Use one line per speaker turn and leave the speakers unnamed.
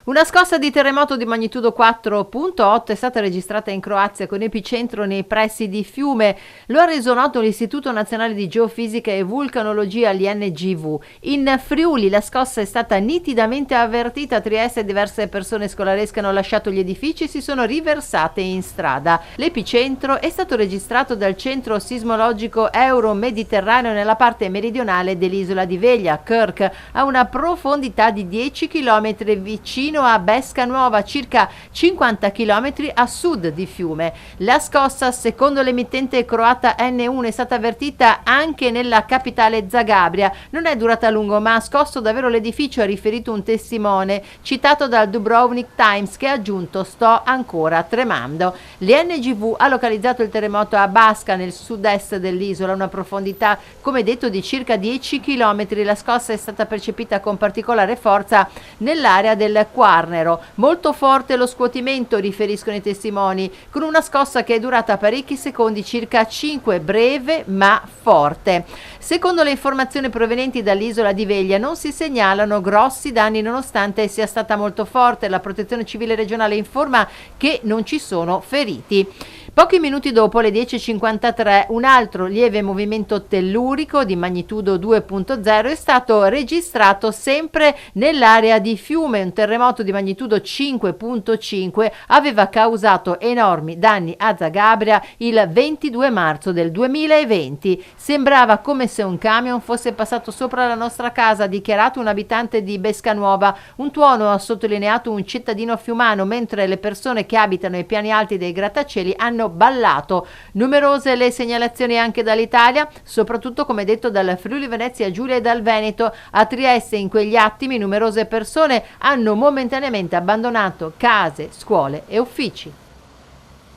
Una scossa di terremoto di magnitudo 4.8 è stata registrata in Croazia con epicentro nei pressi di Fiume. Lo ha reso noto l'Istituto Nazionale di Geofisica e Vulcanologia, l'INGV. In Friuli la scossa è stata nitidamente avvertita. A Trieste diverse persone scolaresche hanno lasciato gli edifici e si sono riversate in strada. L'epicentro è stato registrato dal centro sismologico euro-mediterraneo nella parte meridionale dell'isola di Veglia, Kirk, a una profondità di 10 km vicino a Besca Nuova, circa 50 km a sud di Fiume. La scossa, secondo l'emittente croata N1, è stata avvertita anche nella capitale Zagabria. Non è durata a lungo, ma ha scosso davvero l'edificio, ha riferito un testimone citato dal Dubrovnik Times, che ha aggiunto: sto ancora tremando. L'INGV ha localizzato il terremoto a Basca, nel sud-est dell'isola, una profondità, come detto, di circa 10 km. La scossa è stata percepita con particolare forza nell'area del Quarnero. Molto forte lo scuotimento, riferiscono i testimoni, con una scossa che è durata parecchi secondi, circa 5, breve ma forte. Secondo le informazioni provenienti dall'isola di Veglia non si segnalano grossi danni nonostante sia stata molto forte. La Protezione Civile regionale informa che non ci sono feriti. Pochi minuti dopo, alle 10.53, un altro lieve movimento tellurico di magnitudo 2.0 è stato registrato sempre nell'area di Fiume. Un terremoto di magnitudo 5.5 aveva causato enormi danni a Zagabria il 22 marzo del 2020. Sembrava come se un camion fosse passato sopra la nostra casa, ha dichiarato un abitante di Bescanuova. Un tuono, ha sottolineato un cittadino fiumano, mentre le persone che abitano ai piani alti dei grattacieli hanno ballato. Numerose le segnalazioni anche dall'Italia, soprattutto, come detto, dal Friuli Venezia Giulia e dal Veneto. A Trieste in quegli attimi numerose persone hanno momentaneamente abbandonato case, scuole e uffici.